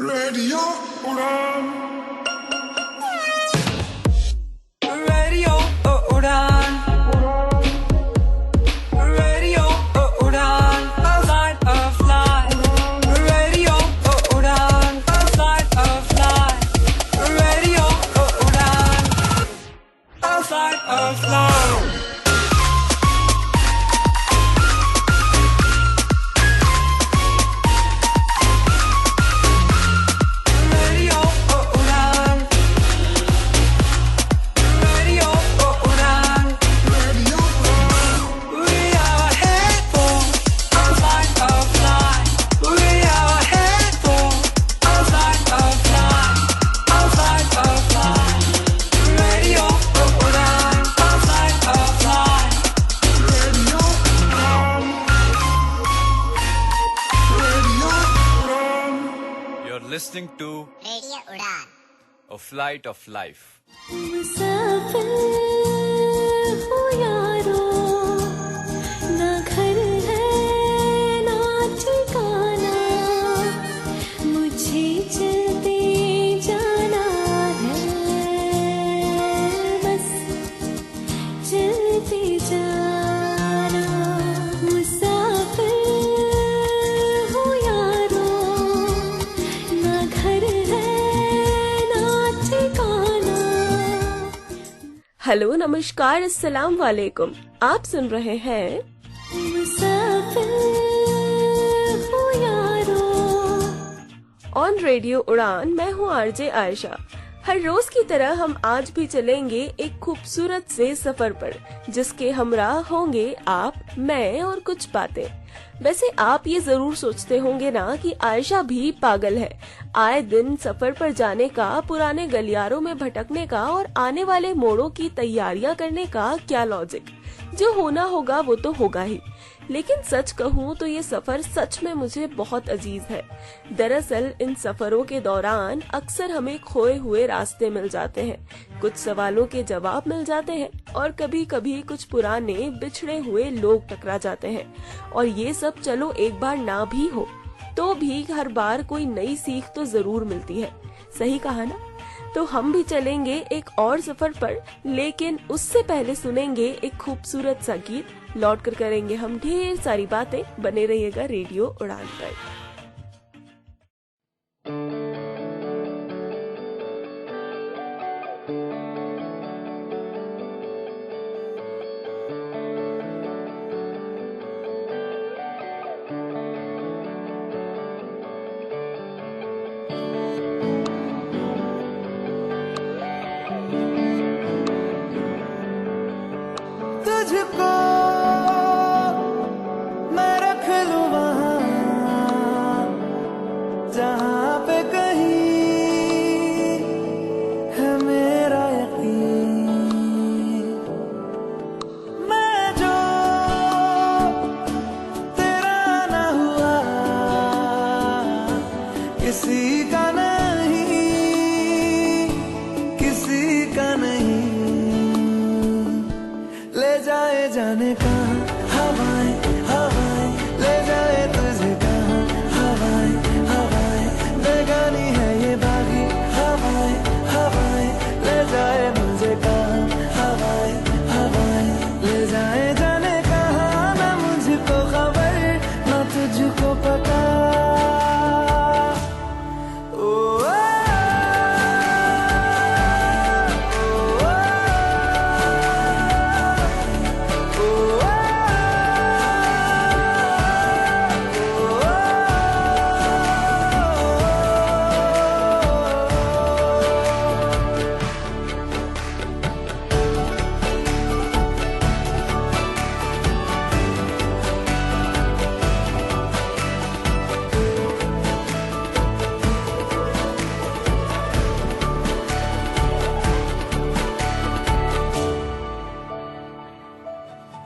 Radio Udan. Radio Udan. Radio Udan. A flight of light. Radio Udan. A flight of light. Radio Udan. A flight of light. Listening to Radio Udan, A Flight of Life. मुसाफिर हो यारो, ना घर है ना ठिकाना, मुझे चलते जाना है, बस चलते जाना। मुसाफिर हो यारो, ना घर है ना ठिकाना। हेलो, नमस्कार, अस्सलाम वालेकुम। आप सुन रहे हैं मुसाफिर हो यारो। ऑन रेडियो उड़ान। मैं हूँ आरजे आयशा। हर रोज की तरह हम आज भी चलेंगे एक खूबसूरत से सफर पर, जिसके हमराह होंगे आप, मैं और कुछ बातें। वैसे आप ये जरूर सोचते होंगे ना कि आयशा भी पागल है। आए दिन सफर पर जाने का, पुराने गलियारों में भटकने का और आने वाले मोड़ों की तैयारियां करने का क्या लॉजिक। जो होना होगा वो तो होगा ही। लेकिन सच कहूँ तो ये सफर सच में मुझे बहुत अजीज है। दरअसल इन सफरों के दौरान अक्सर हमें खोए हुए रास्ते मिल जाते हैं, कुछ सवालों के जवाब मिल जाते हैं और कभी कभी कुछ पुराने बिछड़े हुए लोग टकरा जाते हैं। और ये सब चलो एक बार ना भी हो तो भी हर बार कोई नई सीख तो जरूर मिलती है। सही कहा ना? तो हम भी चलेंगे एक और सफर पर, लेकिन उससे पहले सुनेंगे एक खूबसूरत सा गीत। लौट कर करेंगे हम ढेर सारी बातें। बने रहिएगा रेडियो उड़ान पर। तुझको मैं रख लूं वहाँ, जहाँ पे कहीं है मेरा यकीन। मैं जो तेरा ना हुआ, किसी का नहीं, किसी का नहीं। ले जाए जाने का हवाएं हवाएं, ले जाए तुझे कहाँ हवाएं हवाएं। बेगानी है ये बागी हवाएं हवाएं, ले जाए मुझे कहाँ हवाएं हवाएं। ले जाए जाने कहाँ, ना मुझको खबर ना तुझको पता। ओ,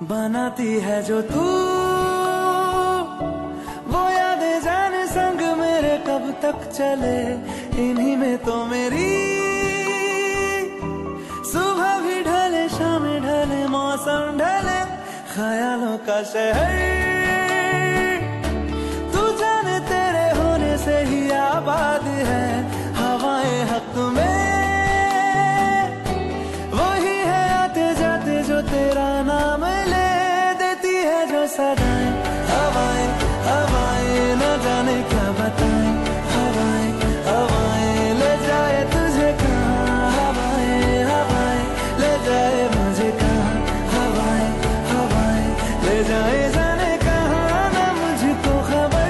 बनाती है जो तू वो यादें जाने संग मेरे कब तक चले। इन्हीं में तो मेरी सुबह भी ढले, शाम ढले, मौसम ढले, ख्यालों का शहर। तू जाने तेरे होने से ही आबाद है हवाएं हवाएं न जाने क्या बताएं, हवाएं हवाएं ले जाए तुझे कहाँ, हवाएं हवाएं ले जाए मुझे कहाँ, हवाएं हवाएं ले जाए जाने कहाँ, ना मुझको खबर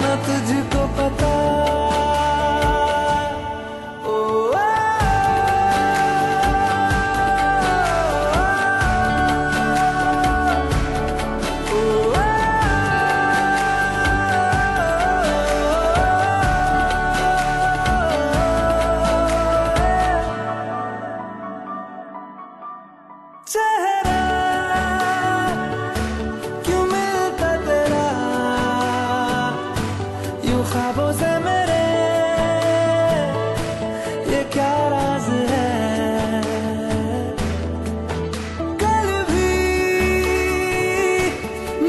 ना तुझको पता। चेहरा क्यों मिलता तेरा यूं ख्वाबों से मेरे, ये क्या राज है। कल भी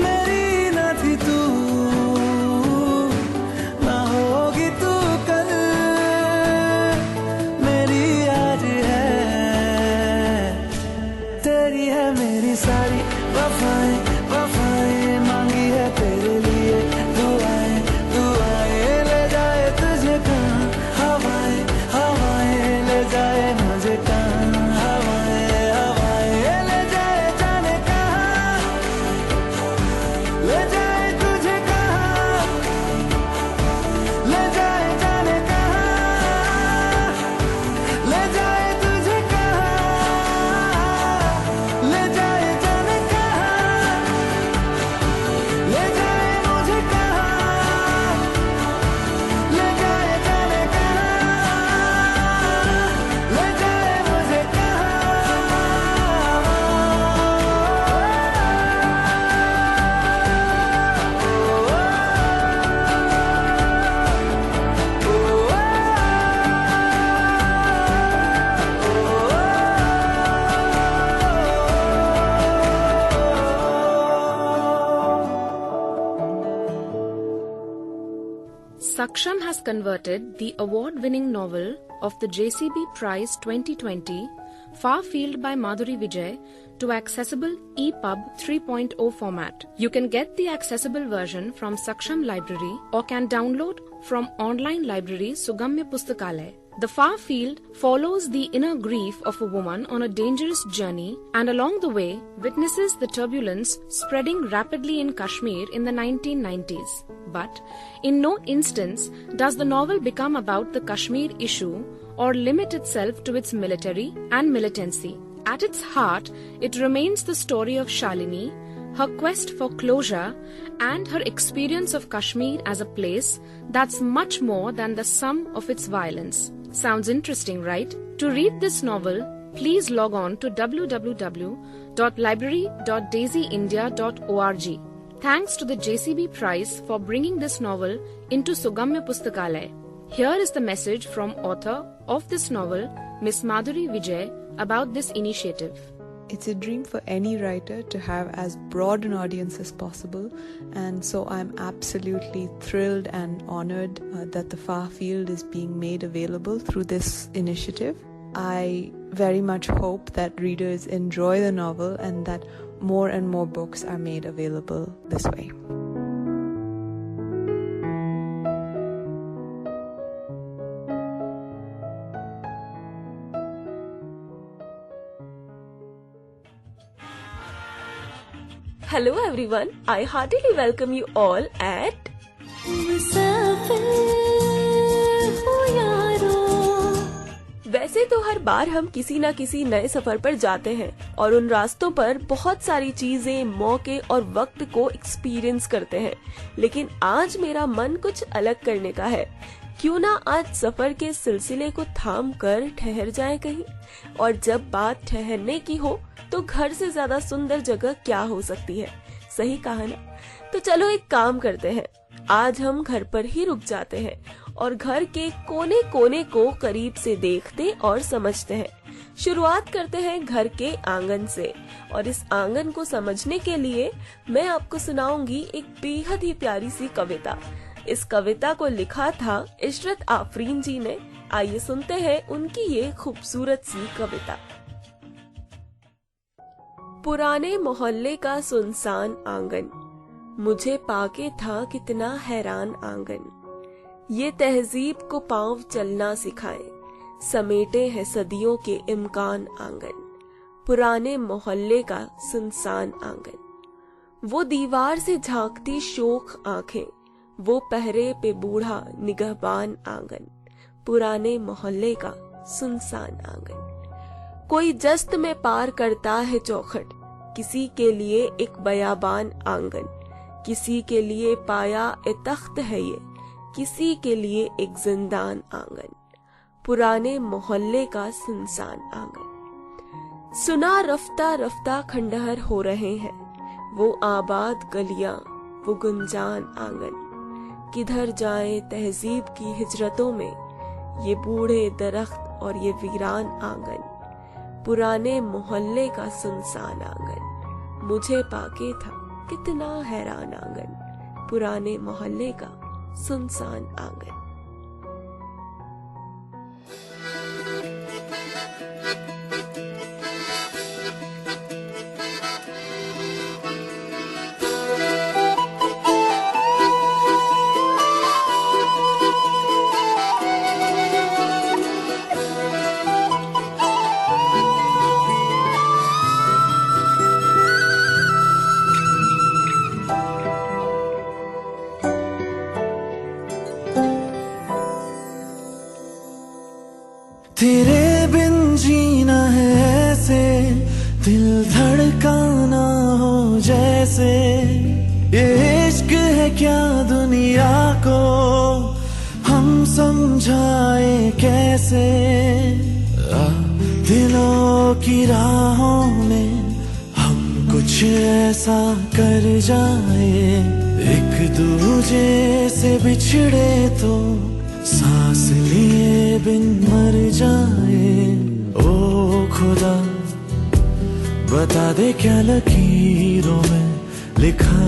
मेरी न थी तू, ना होगी तू कल मेरी आज है। तेरी है मेरी सारी वफाएं वफाएं, मांगी है तेरे लिए दुआएं दुआएं, ले जाए तुझे कहाँ, हवाएं हवाएं ले जाए मुझे कहाँ, हवाएं हवाएं ले जाए जाने कहाँ, ले जाए तुझे कहाँ, ले जाए जाने कहाँ, ले जाए तुझे कहाँ, ले जाए जाने कहाँ, ले जाए मुझे कहाँ, ले जाए जाने कहाँ, ले जाए मुझे Saksham has converted the award-winning novel of the JCB Prize 2020, Far Field by Madhuri Vijay, to accessible EPUB 3.0 format. You can get the accessible version from Saksham Library or can download from online library Sugamya Pustakalay. The Far Field follows the inner grief of a woman on a dangerous journey and along the way witnesses the turbulence spreading rapidly in Kashmir in the 1990s. But in no instance does the novel become about the Kashmir issue or limit itself to its military and militancy. At its heart, it remains the story of Shalini, her quest for closure, and her experience of Kashmir as a place that's much more than the sum of its violence. Sounds interesting, right? To read this novel, please log on to www.library.daisyindia.org. Thanks to the JCB Prize for bringing this novel into Sugamya Pustakalay. Here is the message from author of this novel, Miss Madhuri Vijay, about this initiative. It's a dream for any writer to have as broad an audience as possible, and so I'm absolutely thrilled and honored that The Far Field is being made available through this initiative. I very much hope that readers enjoy the novel and that more and more books are made available this way. Hello everyone, I heartily welcome you all at मुसाफिर हो यारो। वैसे तो हर बार हम किसी न किसी नए सफर पर जाते हैं और उन रास्तों पर बहुत सारी चीजें, मौके और वक्त को एक्सपीरियंस करते हैं, लेकिन आज मेरा मन कुछ अलग करने का है। क्यों ना आज सफर के सिलसिले को थाम कर ठहर जाए कहीं। और जब बात ठहरने की हो तो घर से ज्यादा सुंदर जगह क्या हो सकती है, सही कहा ना? तो चलो एक काम करते हैं, आज हम घर पर ही रुक जाते हैं और घर के कोने कोने को करीब से देखते और समझते हैं। शुरुआत करते हैं घर के आंगन से, और इस आंगन को समझने के लिए मैं आपको सुनाऊंगी एक बेहद ही प्यारी सी कविता। इस कविता को लिखा था इशरत आफरीन जी ने। आइए सुनते हैं उनकी ये खूबसूरत सी कविता। पुराने मोहल्ले का सुनसान आंगन, मुझे पाके था कितना हैरान आंगन। ये तहजीब को पांव चलना सिखाए, समेटे हैं सदियों के इम्कान आंगन। पुराने मोहल्ले का सुनसान आंगन। वो दीवार से झांकती शोख आंखें, वो पहरे पे बूढ़ा निगहबान आंगन। पुराने मोहल्ले का सुनसान आंगन। कोई जस्त में पार करता है चौखट, किसी के लिए एक बयाबान आंगन। किसी के लिए पाया ए तख्त है ये, किसी के लिए एक जिंदान आंगन। पुराने मोहल्ले का सुनसान आंगन। सुना रफ्ता रफ्ता खंडहर हो रहे हैं, वो आबाद गलियां, वो गुंजान आंगन। किधर जाए तहजीब की हिजरतों में, ये बूढ़े दरख्त और ये वीरान आंगन। पुराने मोहल्ले का सुनसान आंगन। मुझे पाके था कितना हैरान आंगन। पुराने मोहल्ले का सुनसान आंगन। तेरे बिन जीना है ऐसे, दिल धड़काना हो जैसे। ये इश्क है क्या दुनिया को, हम समझाए कैसे। दिलों की राहों में हम कुछ ऐसा कर जाए, एक दूजे से बिछड़े तो सांस लिए बिन मर जाए। ओ खुदा बता दे क्या लकीरों में लिखा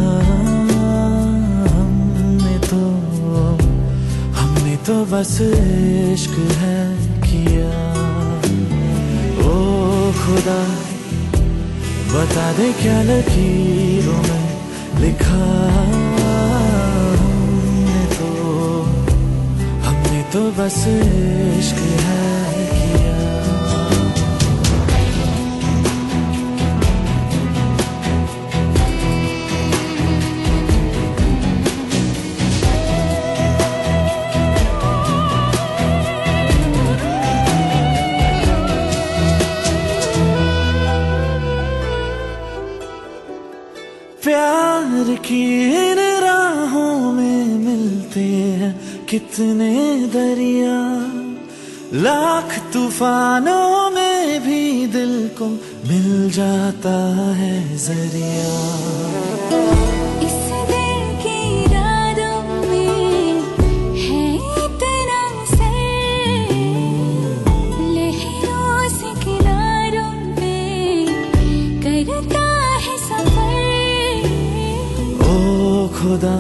हमने तो बस इश्क है किया। ओ खुदा बता दे क्या लकीरों में लिखा तो बस इश्क है किया। प्यार की इन राहों में मिलते हैं कितने दरिया, लाख तूफानों में भी दिल को मिल जाता है जरिया। इस दिल की रातों में है इतना सर, लहरों से किनारों पे करता है सफर। ओ खुदा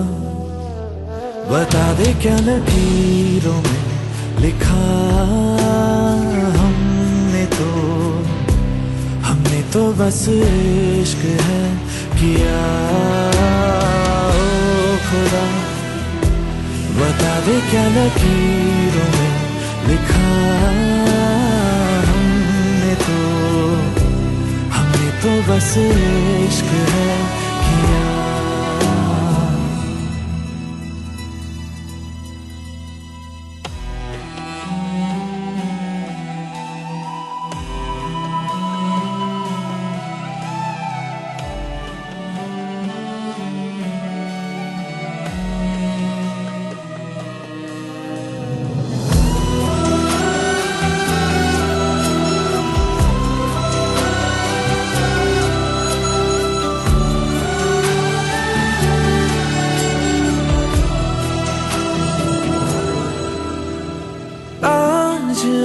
बता दे क्या लकीरों में लिखा हमने तो बस इश्क है किया। ओ खुदा बता दे क्या लकीरों में लिखा हमने तो बस इश्क है किया।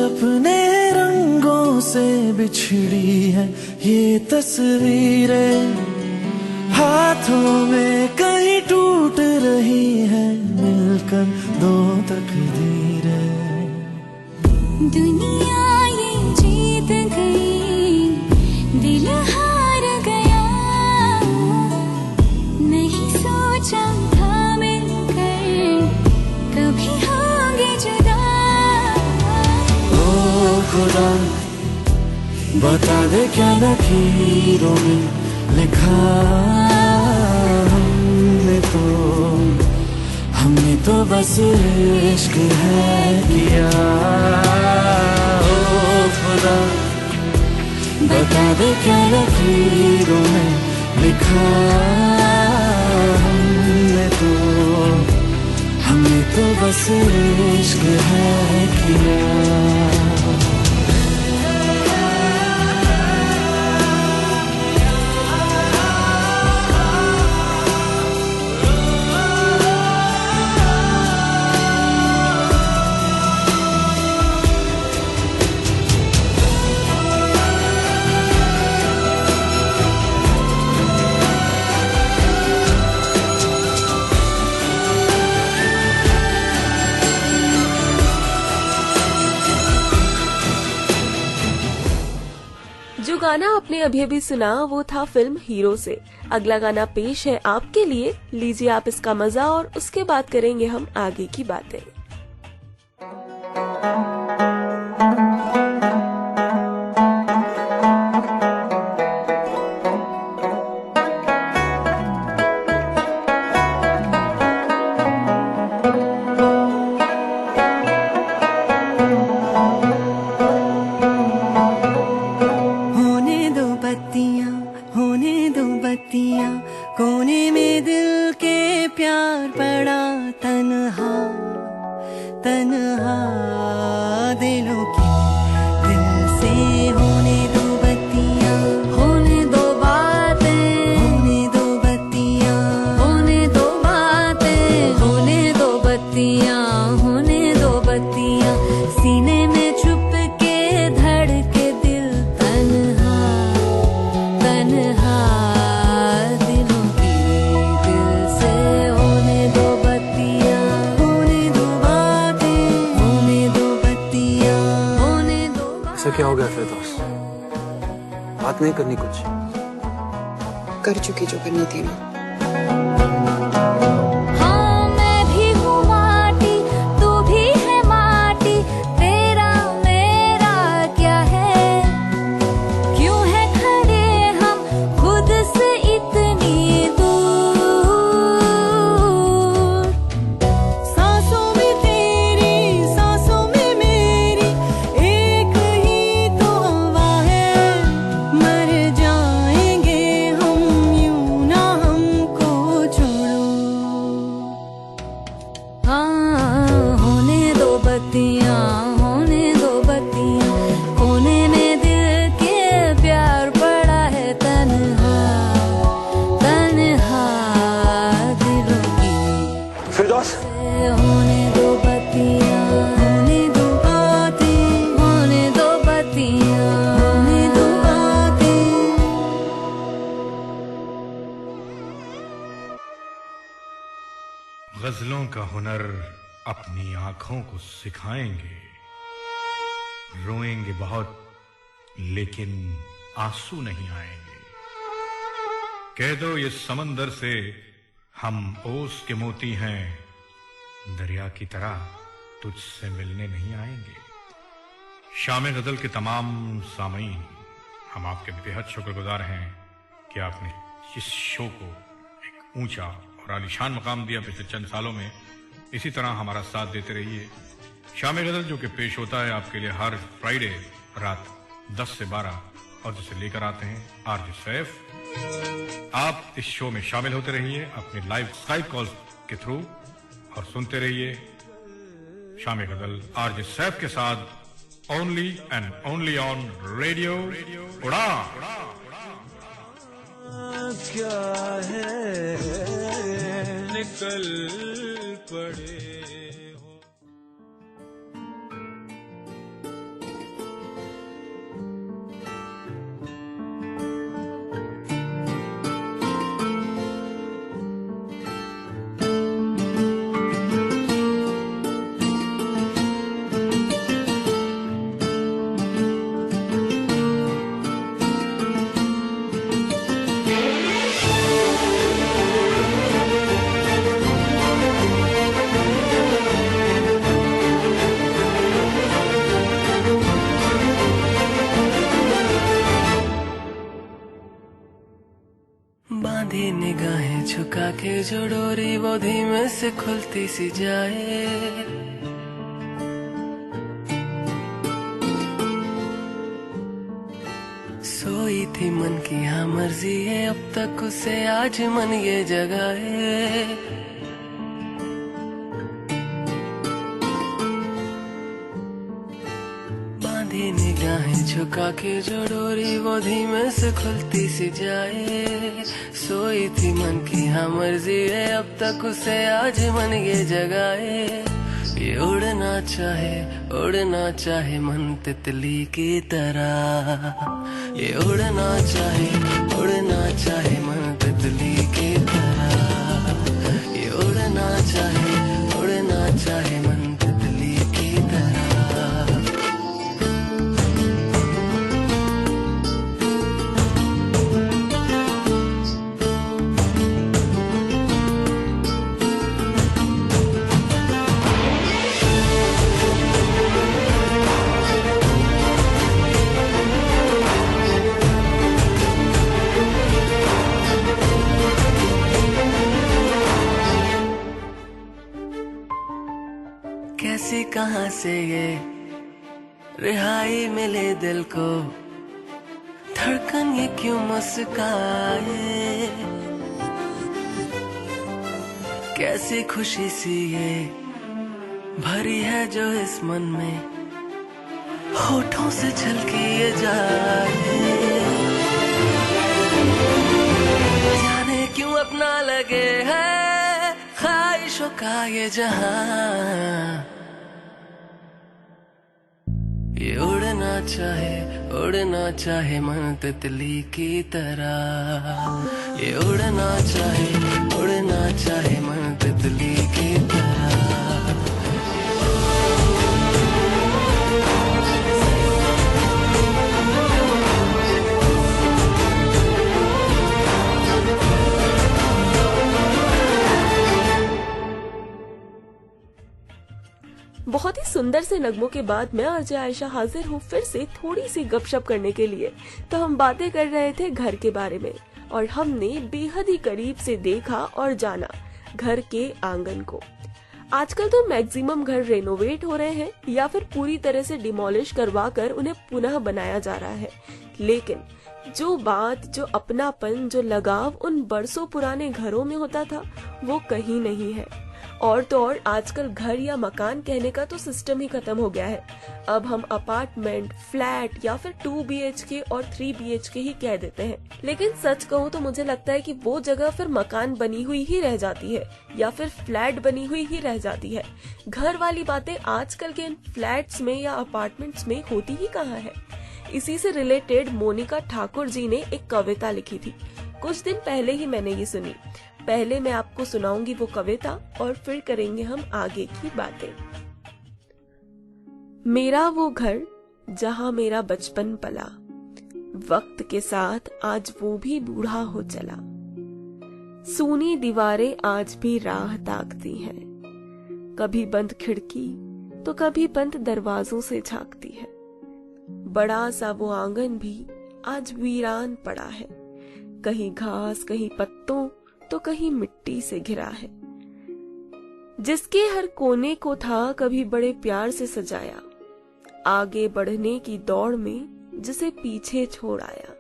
अपने रंगों से बिछड़ी है ये तस्वीरें, हाथों में कहीं टूट रही है मिलकर दो तकदीरें। दुनिया ये जीत गई, दिल हार गया, नहीं सोच खुदा बता दे क्या लकीरों में लिखा हमने तो बस इश्क है किया। ओ खुदा बता दे क्या लकीरों में लिखा हमने तो बस इश्क है किया। जो गाना आपने अभी अभी सुना वो था फिल्म हीरो से। अगला गाना पेश है आपके लिए, लीजिए आप इसका मजा और उसके बाद करेंगे हम आगे की बातें। कोने में दिल के प्यार पड़ा तन्हा तन्हा दिलों की दिल से होने दो बत्तियां, होने दो बातें, होने दो बत्तियां, होने दो बातें, होने दो बत्तियां, होने दो बत्तियां, सीने में छुप के धड़के दिल तन्हा तन्हा दिलों की दिल से होने दो बत्तियां, होने दो बातें, होने दो बत्तियां, होने दो बातें। ऐसा क्या हो गया फिरदौस? बात नहीं करनी कुछ? कर चुकी जो करनी थी ना। हाँ मैं भी हूँ माटी, तू भी है माटी, तेरा मेरा क्या है? क्यों है खड़े हम खुद से इतनी दूर? सांसों में तेरी सांसों में मेरी एक ही तो हवा है, मर जाएंगे हम यूं ना हमको छोड़ो। हाँ होने दो बत्तियां, होने दो बत्तियां, कोने में दिल के प्यार पड़ा है तन्हा तन्हा दिलों की फिरदौस होने दो बत्तियां, होने दो बातें, होने दो बत्तियां, होने दो बातें। गजलों का हुनर अपनी आंखों को सिखाएंगे, रोएंगे बहुत लेकिन आंसू नहीं आएंगे। कह दो ये समंदर से हम ओस के मोती हैं, दरिया की तरह तुझसे मिलने नहीं आएंगे। शाम गजल के तमाम सामीन, हम आपके बेहद शुक्रगुजार हैं कि आपने इस शो को एक ऊंचा और आलीशान मकाम दिया। पिछले चंद सालों में इसी तरह हमारा साथ देते रहिए। शाम गजल जो कि पेश होता है आपके लिए हर फ्राइडे रात 10 से 12 और जिसे लेकर आते हैं आरजे सैफ। आप इस शो में शामिल होते रहिए अपने लाइव स्काइप कॉल के थ्रू और सुनते रहिए शाम गजल आरजे सैफ के साथ only and only on radio उड़ान। क्या है निकल पड़े हो। के जो डोरी वो धीमे से खुलती सी जाए, सोई थी मन की हाँ मर्जी है, अब तक उसे आज मन ये जगाए। बांधी निगाहें झुका के जो डोरी वो धीमे से खुलती सी जाए, सोई थी मन की हाँ मर्जी है, अब तक उसे आज मन ये जगाए। ये उड़ना चाहे मन तितली की तरह, ये उड़ना चाहे मन तितली की तरह, ये उड़ना चाहे मन तितली की तरह। कैसी कहां से ये रिहाई मिले दिल को, धड़कन ये क्यों मुस्काए, कैसी खुशी सी ये भरी है जो इस मन में, होठों से छलकी ये जाए। जाने क्यों अपना लगे है ख्वाहिशों का ये जहां, ये उड़ना चाहे मन तितली की तरह, ये उड़ना चाहे मन तितली की तरह। बहुत ही सुंदर से नगमों के बाद मैं आरजे आयशा हाजिर हूँ फिर से थोड़ी सी गपशप करने के लिए। तो हम बातें कर रहे थे घर के बारे में और हमने बेहद ही करीब से देखा और जाना घर के आंगन को। आजकल तो मैक्सिमम घर रेनोवेट हो रहे हैं या फिर पूरी तरह से डिमोलिश करवा कर उन्हें पुनः बनाया जा रहा है, लेकिन जो बात, जो अपनापन, जो लगाव उन बरसों पुराने घरों में होता था वो कहीं नहीं है। और तो और आजकल घर या मकान कहने का तो सिस्टम ही खत्म हो गया है। अब हम अपार्टमेंट, फ्लैट या फिर 2 BHK और 3 BHK ही कह देते हैं। लेकिन सच कहूँ तो मुझे लगता है कि वो जगह फिर मकान बनी हुई ही रह जाती है या फिर फ्लैट बनी हुई ही रह जाती है। घर वाली बातें आजकल के इन फ्लैट्स में या अपार्टमेंट्स में होती ही कहाँ है। इसी से रिलेटेड मोनिका ठाकुर जी ने एक कविता लिखी थी, कुछ दिन पहले ही मैंने ये सुनी। पहले मैं आपको सुनाऊंगी वो कविता और फिर करेंगे हम आगे की बातें। मेरा वो घर जहां मेरा बचपन पला, वक्त के साथ आज वो भी बूढ़ा हो चला। सूनी दीवारें आज भी राह ताकती हैं, कभी बंद खिड़की तो कभी बंद दरवाजों से झांकती है। बड़ा सा वो आंगन भी आज वीरान पड़ा है, कहीं घास, कहीं पत्तों तो कहीं मिट्टी से घिरा है। जिसके हर कोने को था कभी बड़े प्यार से सजाया, आगे बढ़ने की दौड़ में जिसे पीछे छोड़ आया।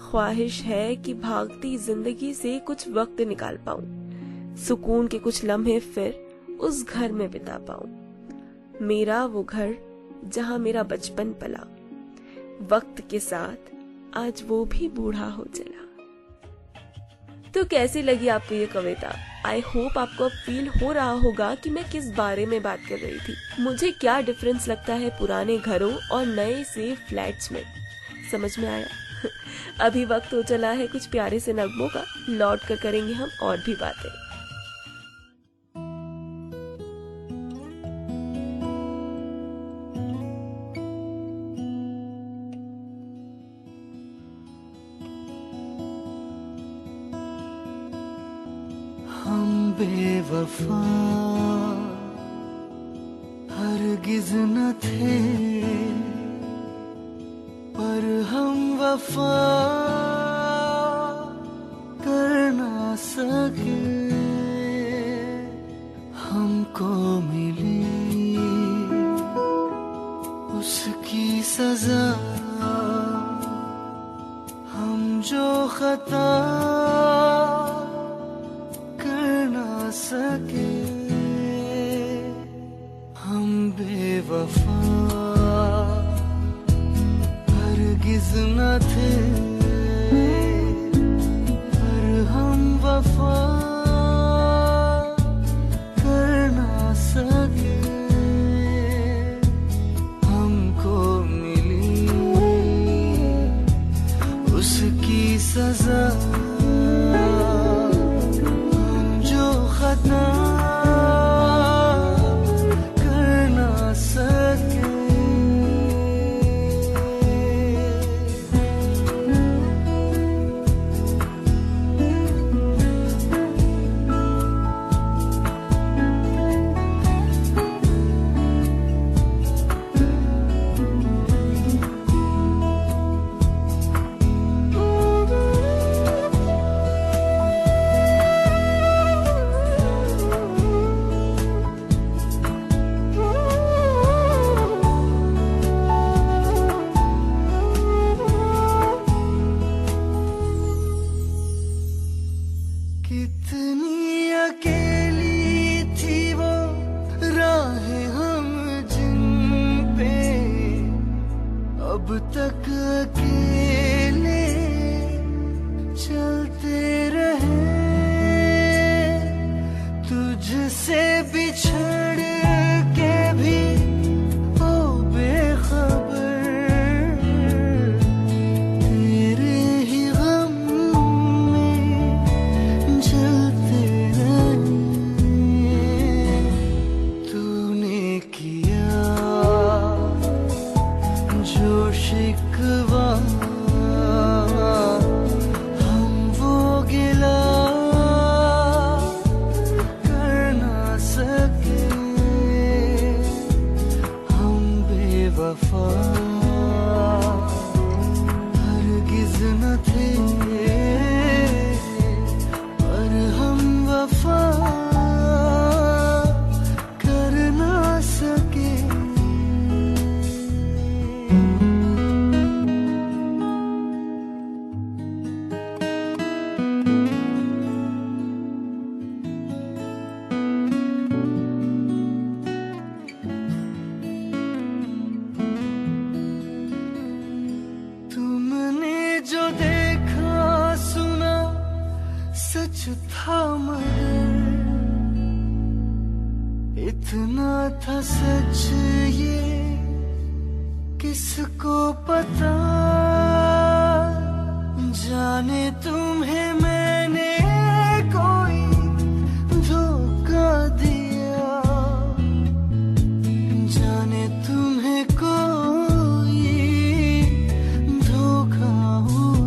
ख्वाहिश है कि भागती जिंदगी से कुछ वक्त निकाल पाऊं, सुकून के कुछ लम्हे फिर उस घर में बिता पाऊं। मेरा वो घर जहां मेरा बचपन पला, वक्त के साथ आज वो भी बूढ़ा हो चला। तो कैसी लगी आपको ये कविता? आई होप आपको अब फील हो रहा होगा कि मैं किस बारे में बात कर रही थी, मुझे क्या डिफरेंस लगता है पुराने घरों और नए से फ्लैट्स में। समझ में आया? अभी वक्त हो चला है कुछ प्यारे से नगमों का, लौट कर करेंगे हम और भी बातें। हम बेवफा हरगिज न थे, पर हम वफा कर ना सके हमको मिली उसकी सजा हम जो खता कर ना सके हम बेवफा हरगिज न थे पर हम वफा कर ना सके हमको मिली उसकी सजा हम जो खता कर ना सके कितनी अकेली थी वो राहें हम जिन पे अब तक अकेले चलते रहे तुझसे बिछड़ के भी ओ बेखबर तेरे ही गम में जलते रहे तूने किया जो शिकवा हम वो गिला कर ना सके हम बेवफा हरगिज न थे पर हम वफा कर ना सके तुमने जो देखा सुना सच था मगर इतना था सच ये किसको पता जाने तुम्हें मैंने कोई धोखा दिया जाने तुम्हें कोई धोखा हुआ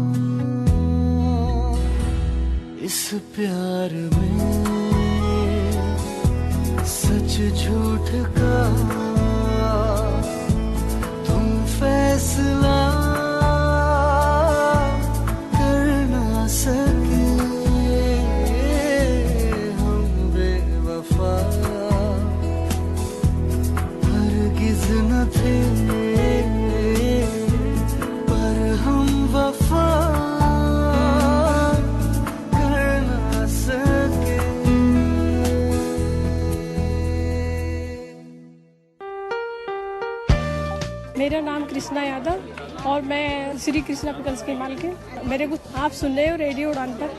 इस प्यार में सच झूठ का तुम फैसला कर ना सके हम बेवफा हरगिज न थे पर हम वफा कर ना सके मेरा नाम कृष्णा यादव और मैं श्री कृष्णा पिकल्स की मालकिन। मेरे को आप सुन रहे हो रेडियो उड़ान पर।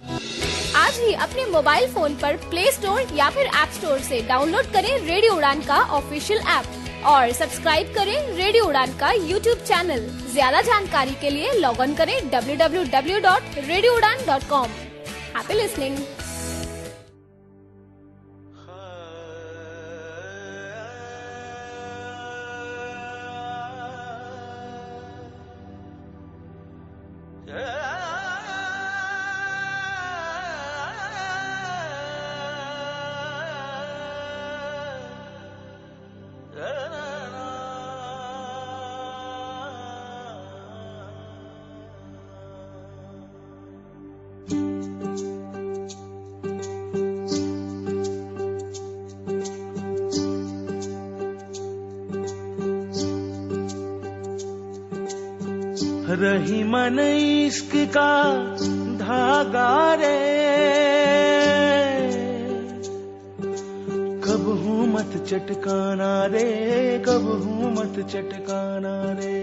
आज ही अपने मोबाइल फोन पर प्ले स्टोर या फिर ऐप स्टोर से डाउनलोड करें रेडियो उड़ान का ऑफिशियल ऐप और सब्सक्राइब करें रेडियो उड़ान का यूट्यूब चैनल। ज्यादा जानकारी के लिए लॉग ऑन करें www.radioudan.com। Happy listening. रही मन इश्क का धागा रे, कब हूँ मत चटकाना रे, कब हूँ मत चटकाना रे।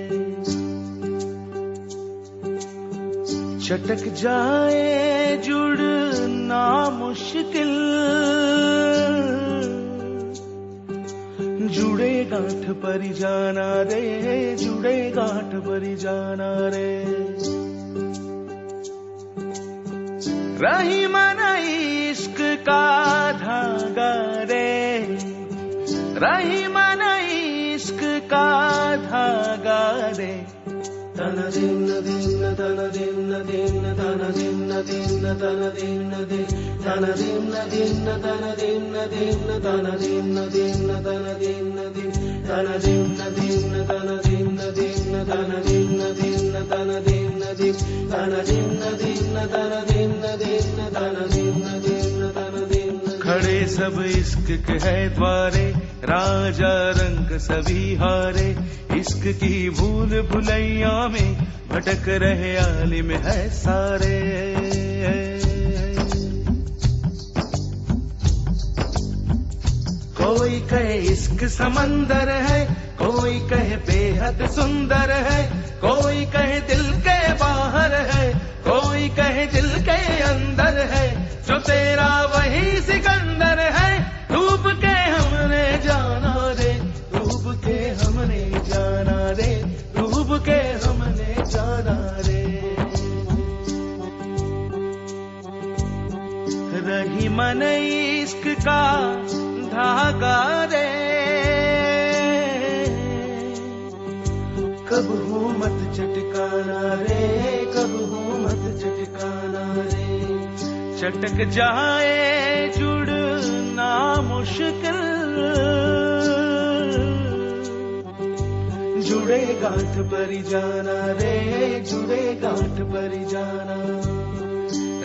चटक जाए जुड़ना मुश्किल, जुड़े गांठ पर जाना रे, जुड़े गांठ पर जाना रे। रही मन इश्क का धागा रे, रही मन इश्क का धागा रे। तन दिन दिन तन दिन दिन तन दिन दिन तन दिन दिन तन दिन दिन तन दिन दिन तन दिन दिन तन दिन दिन तन दिन दिन तन दिन दिन तन दिन दिन तन दिन दिन तन दिन दिन तन दिन दिन तन दिन दिन तन दिन। खड़े सब इश्क के है द्वारे, राजा रंग सभी हारे। इश्क की भूल भुलैया में भटक रहे आलिम है सारे। कोई कहे इश्क समंदर है, कोई कहे बेहद सुंदर है, कोई कहे दिल के बाहर है, कोई कहे दिल के अंदर है। जो तेरा वही सिकंदर है, डूब के हमने जाना रे, डूब के हमने जाना रे, डूब के हमने जाना रे। रही मन इश्क का धागा रे, कब हूँ मत चटकाना रे, कब हूँ मत चटकाना रे। चटक जाए जुड़ना मुश्किल, जुड़े गांठ पर जाना रे, जुड़े गांठ पर जाना।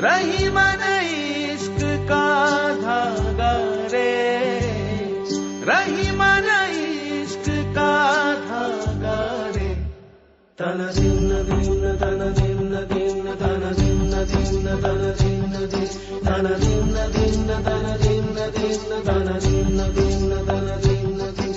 रही मन इश्क का धागा रे, रही मन इश्क का धागा रे। तन दिन दिन तन दिन दिन तन दिन दिन तन दिन दिन तन दिन दिन तन दिन दिन तन दिन दिन तन दिन दिन।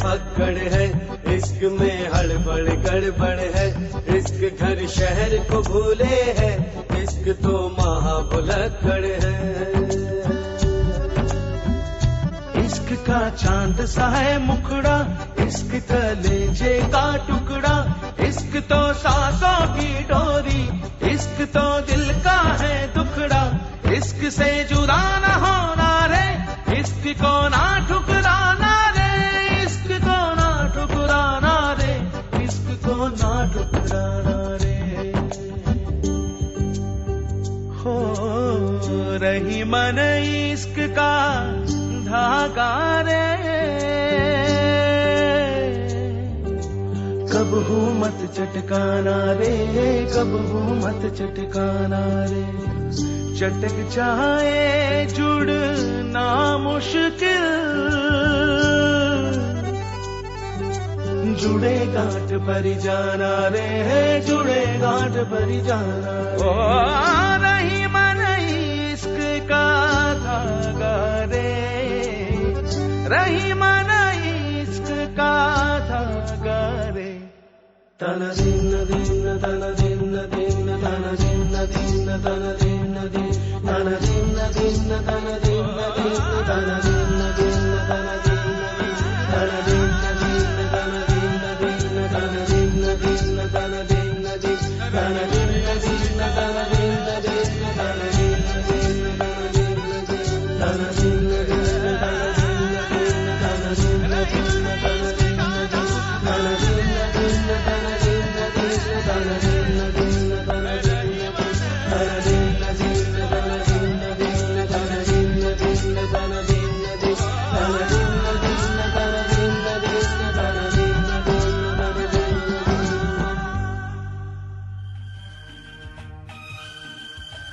पकड़ है इश्क में हड़बड़ गड़बड़ है, इश्क घर शहर को भूले है, इश्क तो महाबुलक्कड़ है। इश्क का चांद सा है मुखड़ा, इश्क कलेजे का टुकड़ा, इश्क तो सांसों की डोरी, इश्क तो दिल का है दुखड़ा। इश्क से जुदा न होना रे, इश्क को ना ठुकराना रे, इश्क को ना ठुकराना रे, इश्क को ना ठुकराना रे। हो रही मन इश्क का धागा रे, कब हूँ मत चटकाना रे, कब हूँ मत चटकाना रे। चटक जाए जुड़ना मुश्किल, जुड़े गांठ पर जाना रे, जुड़े गांठ पर जाना। ओ रही मन इश्क का धागा रे, रही मन इश्क का धागा रे। तन दिन दिन तन दिन दिन तन दिन दिन तन दिन दिन तन दिन दिन तन दिन दिन तन दिन दिन तन दिन तन दिन दिन तन दिन दिन तन दिन दिन तन दिन दिन तन दिन दिन तन दिन दिन तन दिन दिन तन दिन दिन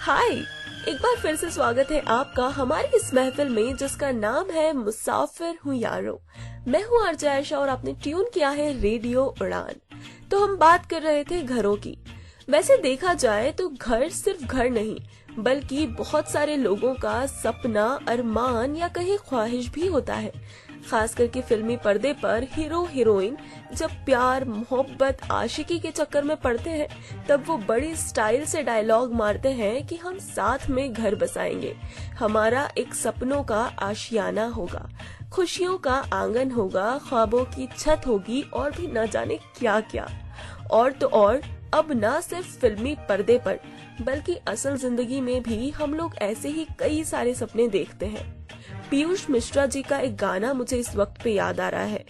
हाय, एक बार फिर से स्वागत है आपका हमारी इस महफिल में जिसका नाम है मुसाफिर हूँ यारो। मैं हूँ आरजे आयशा और आपने ट्यून किया है रेडियो उड़ान। तो हम बात कर रहे थे घरों की। वैसे देखा जाए तो घर सिर्फ घर नहीं बल्कि बहुत सारे लोगों का सपना, अरमान या कहीं ख्वाहिश भी होता है। खास करके फिल्मी पर्दे पर हीरो हीरोइन जब प्यार, मोहब्बत, आशिकी के चक्कर में पड़ते हैं तब वो बड़ी स्टाइल से डायलॉग मारते हैं कि हम साथ में घर बसाएंगे, हमारा एक सपनों का आशियाना होगा, खुशियों का आंगन होगा, ख्वाबों की छत होगी और भी न जाने क्या क्या। और तो और अब न सिर्फ फिल्मी पर्दे पर बल्कि असल जिंदगी में भी हम लोग ऐसे ही कई सारे सपने देखते हैं। पीयूष मिश्रा जी का एक गाना मुझे इस वक्त पे याद आ रहा है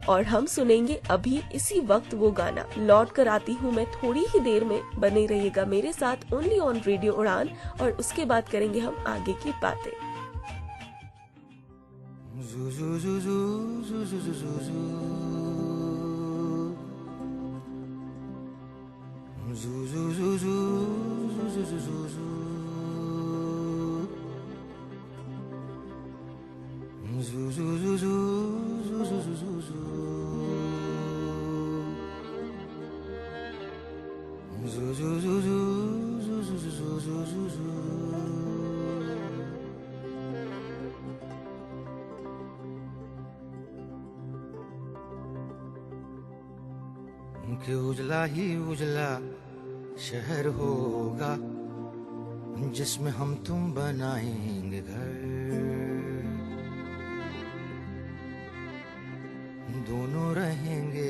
और हम सुनेंगे अभी इसी वक्त वो गाना। लौट कर आती हूँ मैं थोड़ी ही देर में, बने रहिएगा मेरे साथ ओनली ऑन रेडियो उड़ान और उसके बाद करेंगे हम आगे की बातें। कि उजला ही उजला शहर होगा जिसमें हम तुम बनाएंगे घर, दोनों रहेंगे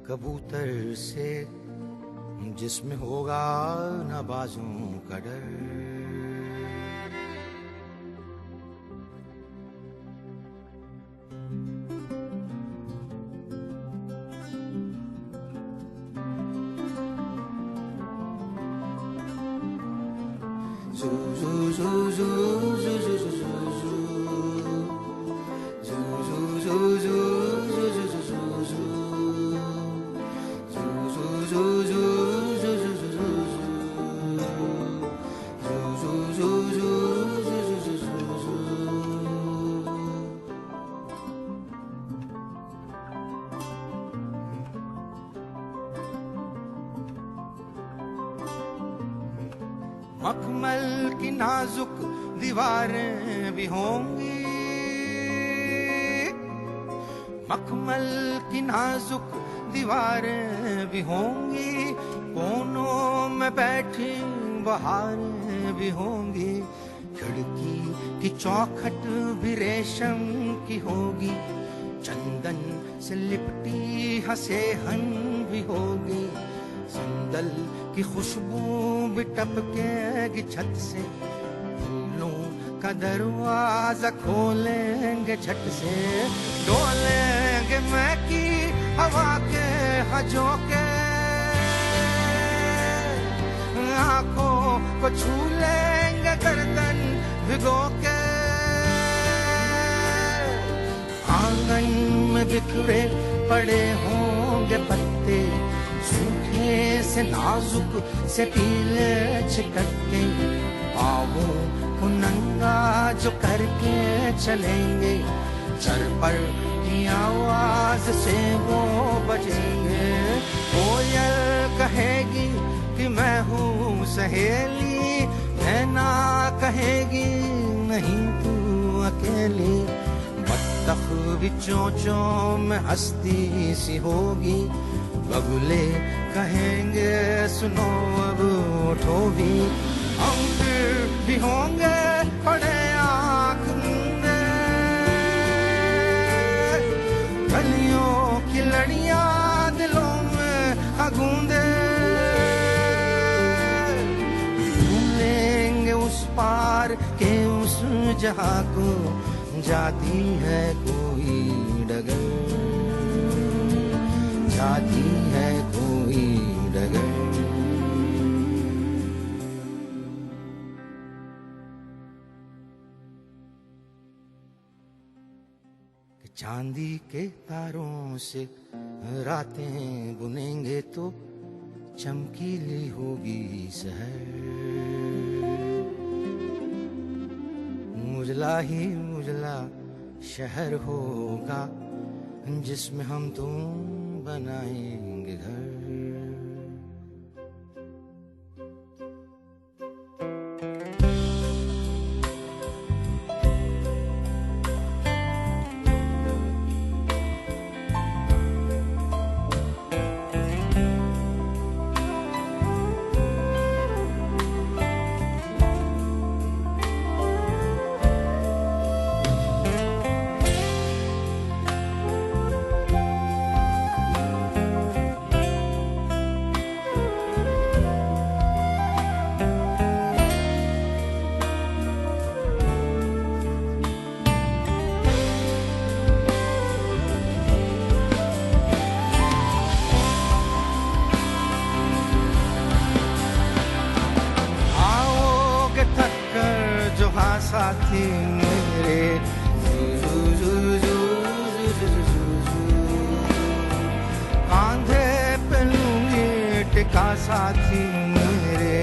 कबूतर से जिसमें होगा न बाजों का डर। मखमल की नाजुक दीवारें भी होंगी, मखमल की नाजुक दीवारें भी होंगी, कोनों में बैठी बहारें भी होंगी, खिड़की की चौखट भी रेशम की होगी, चंदन से लिपटी हसेहन भी होगी, संदल की खुशबू भी टपकेगी छत से, फूलों का दरवाजा खोलेंगे झट से, डोलेंगे महकी हवा के झोंके, आंखों को छू लेंगे गर्दन भिगो के, आंगन में बिखरे पड़े होंगे पत्ते, सूखे से नाजुक से पीले चिकटके, पाँवों को नंगा जो करके चलेंगे, चरपर की आवाज से वो बजेंगे, कोयल कहेगी कि मैं हूँ सहेली, नैना कहेगी नहीं तू अकेली, बत्तख भी चोंचों में हस्ती सी होगी, बगुले कहेंगे सुनो अब उठो भी, हम फिर भी होंगे पड़े आँख मूंदे, गलियों की लड़ियाँ दिलों में अगूंदे, ढूंढेंगे उस पार के उस जहाँ को जाती है कोई डगर, जाती है कोई डगर। चांदी के तारों से रातें बुनेंगे तो चमकीली होगी शहर, उजला ही उजला शहर होगा जिसमें हम तुम बनाएंगे घर। साथी मेरे कांधे पे लूंगी टिका साथी मेरे,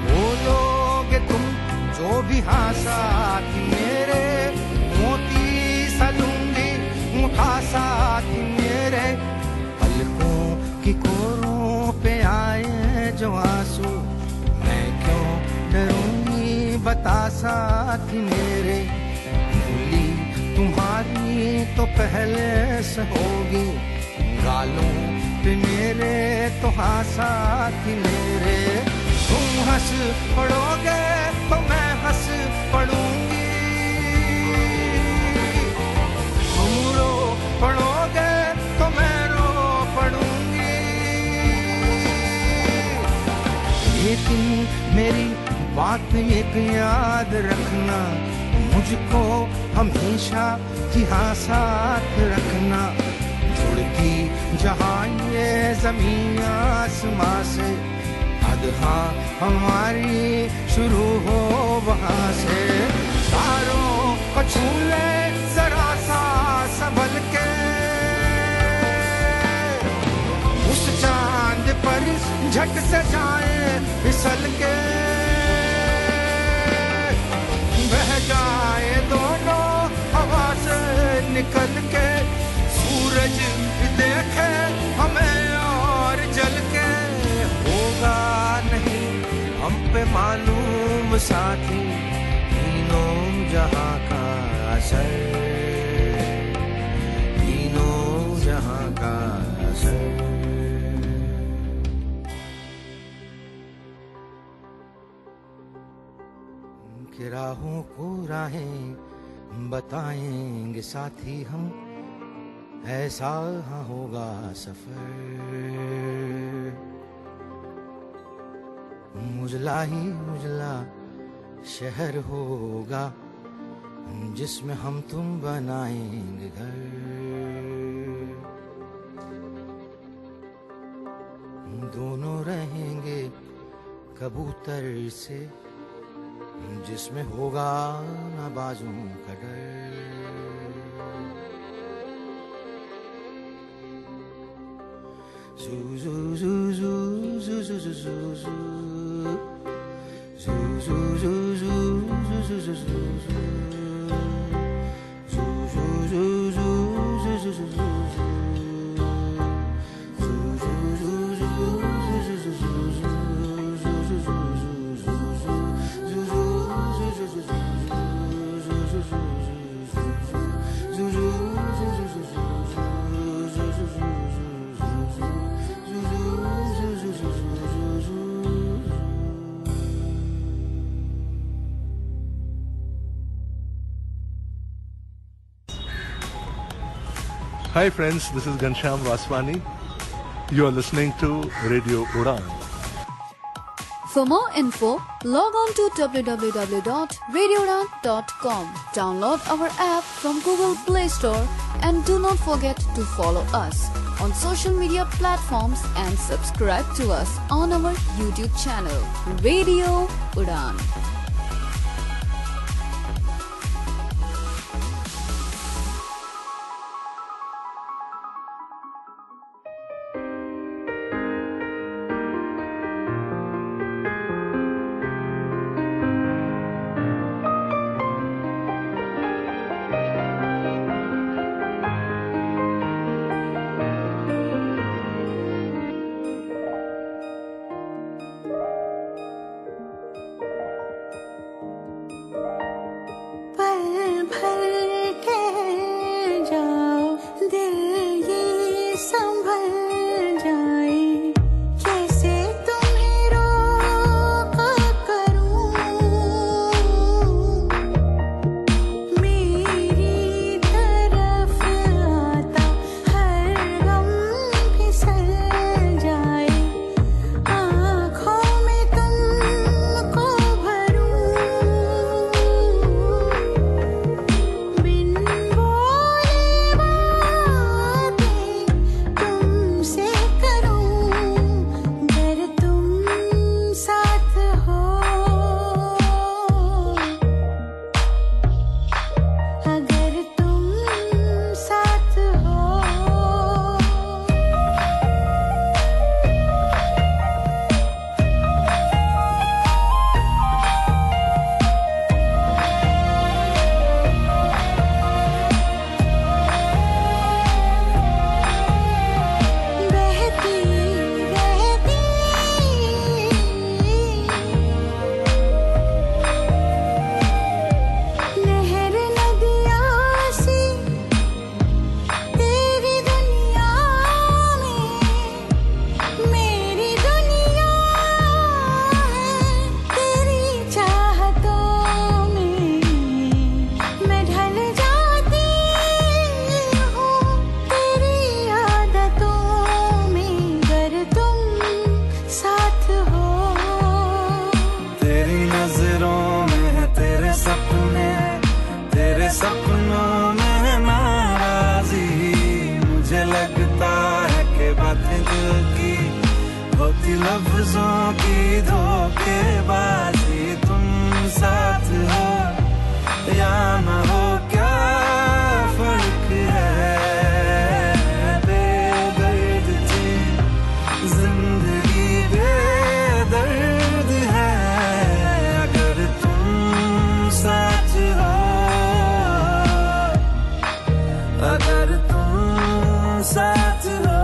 बोलोगे तुम जो भी हाँ साथी मेरे, मोती सा लूंगी मुठा साथी मेरे, पलकों की कोरों पे आए जो आंसू मैं क्यों डरूंगी बता साथी मेरे, भूली तुम्हारी तो पहले से होगी, गालों पे मेरे तो हाँ साथी मेरे, तुम हंस पड़ोगे तो मैं हंस पड़ूंगी, तुम रो पड़ोगे तो मैं रो पड़ूंगी, लेकिन मेरी बात एक याद रखना, मुझको हमेशा यहाँ साथ रखना, जुड़ती जहाँ ये ज़मीन आसमां से, अदहा हमारी शुरू हो वहाँ से, तारों को छू ले जरा सा संभल के, उस चांद पर झट से जाए फिसल के, बह जाए दोनों हवा से निकल के, सूरज देखे हमें और जल के, होगा नहीं हम पे मालूम साथी तीनों जहां का असर, तीनों जहां का असर। कि राहों को राहें बताएंगे साथी हम, ऐसा होगा सफर, उजला ही उजला शहर होगा जिसमें हम तुम बनाएंगे घर, दोनों रहेंगे कबूतर से जिसमें होगा ना बाजों का डर, zuu zuu zuu zuu zuu zuu zuu zuu zuu zuu zuu zuu Hi friends, this is Ghanshyam Vaswani. You are listening to Radio Udan. For more info, log on to www.radioudan.com. Download our app from Google Play Store and do not forget to follow us on social media platforms and subscribe to us on our YouTube channel, Radio Udan. लफ्जों की धोखेबाजी, तुम साथ हो या न हो क्या फर्क है, बेदर्द थी जिंदगी बेदर्द है, अगर तुम साथ हो, अगर तुम साथ हो।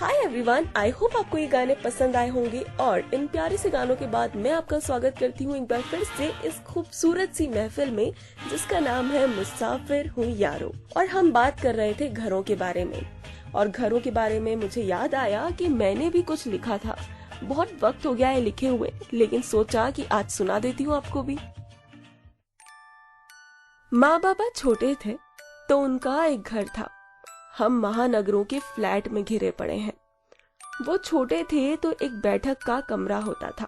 हाय एवरीवन, आई होप आपको ये गाने पसंद आए होंगे और इन प्यारे से गानों के बाद मैं आपका स्वागत करती हूँ एक बार फिर से इस खूबसूरत सी महफिल में जिसका नाम है मुसाफिर हूँ यारो। और हम बात कर रहे थे घरों के बारे में, और घरों के बारे में मुझे याद आया कि मैंने भी कुछ लिखा था। बहुत वक्त हो गया है लिखे हुए, लेकिन सोचा कि आज सुना देती हूँ आपको भी। माँ बाबा छोटे थे तो उनका एक घर था। हम महानगरों के फ्लैट में घिरे पड़े हैं। वो छोटे थे तो एक बैठक का कमरा होता था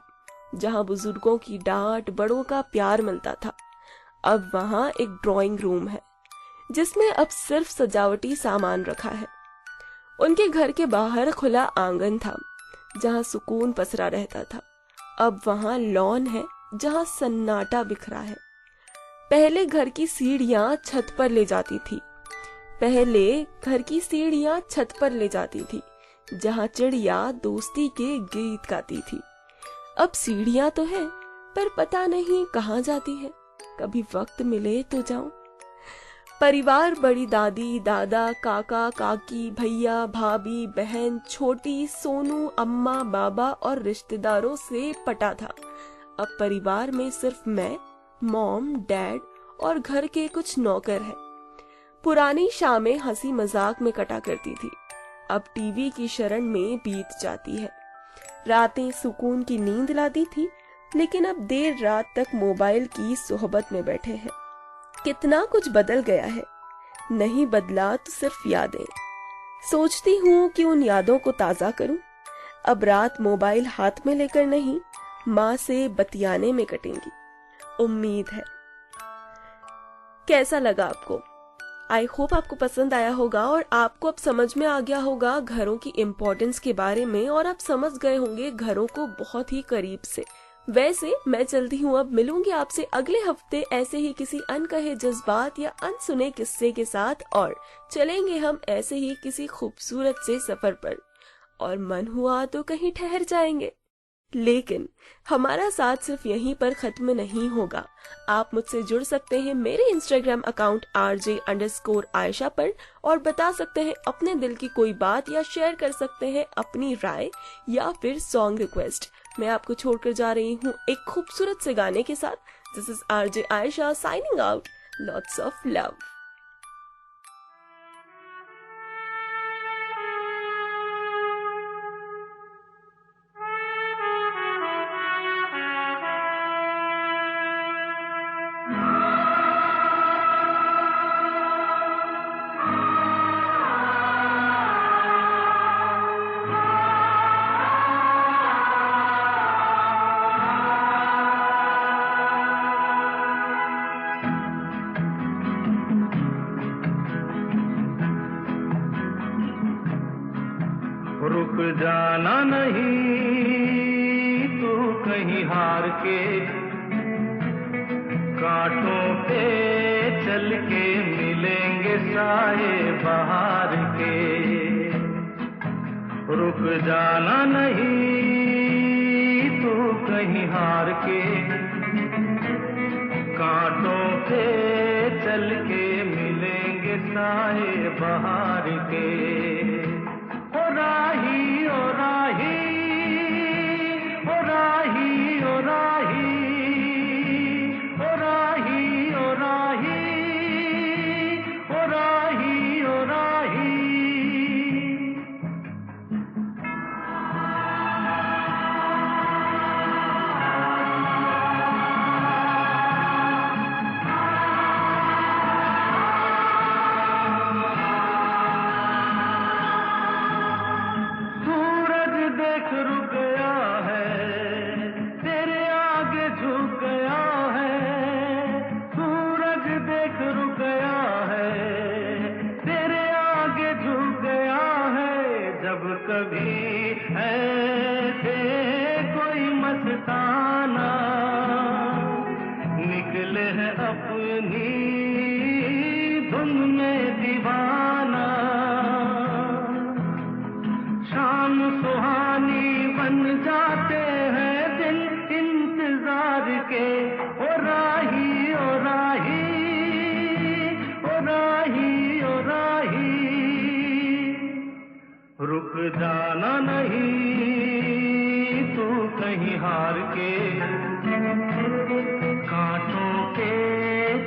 जहां बुजुर्गों की डांट, बड़ों का प्यार मिलता था। अब वहां एक ड्राइंग रूम है जिसमें अब सिर्फ सजावटी सामान रखा है। उनके घर के बाहर खुला आंगन था जहां सुकून पसरा रहता था। अब वहां लॉन है जहां सन्नाटा बिखरा है। पहले घर की सीढ़ियां छत पर ले जाती थी। जहां चिड़िया दोस्ती के गीत गाती थी। अब सीढ़ियां तो है पर पता नहीं कहाँ जाती है। कभी वक्त मिले तो जाऊं। परिवार बड़ी दादी, दादा, काका, काकी, भैया, भाभी, बहन, छोटी, सोनू, अम्मा, बाबा और रिश्तेदारों से पटा था। अब परिवार में सिर्फ मैं, मॉम, डैड और घर के कुछ नौकर हैं। पुरानी शामें हंसी मजाक में कटा करती थी, अब टीवी की शरण में बीत जाती है। रातें सुकून की नींद लाती थी, लेकिन अब देर रात तक मोबाइल की सोहबत में बैठे हैं। कितना कुछ बदल गया है, नहीं बदला तो सिर्फ यादें। सोचती हूँ कि उन यादों को ताजा करूं। अब रात मोबाइल हाथ में लेकर नहीं, माँ से बतियाने में कटेंगी, उम्मीद है। कैसा लगा आपको? आई होप आपको पसंद आया होगा और आपको अब समझ में आ गया होगा घरों की इम्पोर्टेंस के बारे में, और आप समझ गए होंगे घरों को बहुत ही करीब से। वैसे मैं चलती हूँ, अब मिलूंगी आपसे अगले हफ्ते ऐसे ही किसी अनकहे जज्बात या अनसुने किस्से के साथ, और चलेंगे हम ऐसे ही किसी खूबसूरत से सफर पर, और मन हुआ तो कहीं ठहर जाएंगे। लेकिन हमारा साथ सिर्फ यहीं पर खत्म नहीं होगा। आप मुझसे जुड़ सकते हैं मेरे इंस्टाग्राम अकाउंट RJ_Aisha पर, और बता सकते हैं अपने दिल की कोई बात, या शेयर कर सकते हैं अपनी राय या फिर सॉन्ग रिक्वेस्ट। मैं आपको छोड़कर जा रही हूँ एक खूबसूरत से गाने के साथ। This is RJ Aisha signing out. Lots of love. रुक जाना नहीं तू कहीं हार के, कांटों पे चल के मिलेंगे साए बहार के। रुक जाना नहीं तू कहीं हार के, कांटों पे चल के मिलेंगे साए बहार के। ओ राही ओ राही ओ राही ओ राही ओ राही ओ राही ओ राही ओ राही। रुक गया है तेरे आगे झुक गया है, सूरज देख रुक गया है तेरे आगे झुक गया है। जब कभी ऐसे कोई मस्ताना निकले है अपनी धुन में दीवाना, शाम सुहानी बन जाते हैं दिन इंतजार के। ओ राही ओ राही ओ राही ओ राही। रुक जाना नहीं तू कहीं हार के, कांटों पे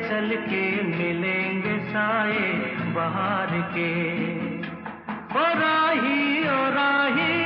चल के मिलेंगे साए बहार के। ओ राही ओ राही।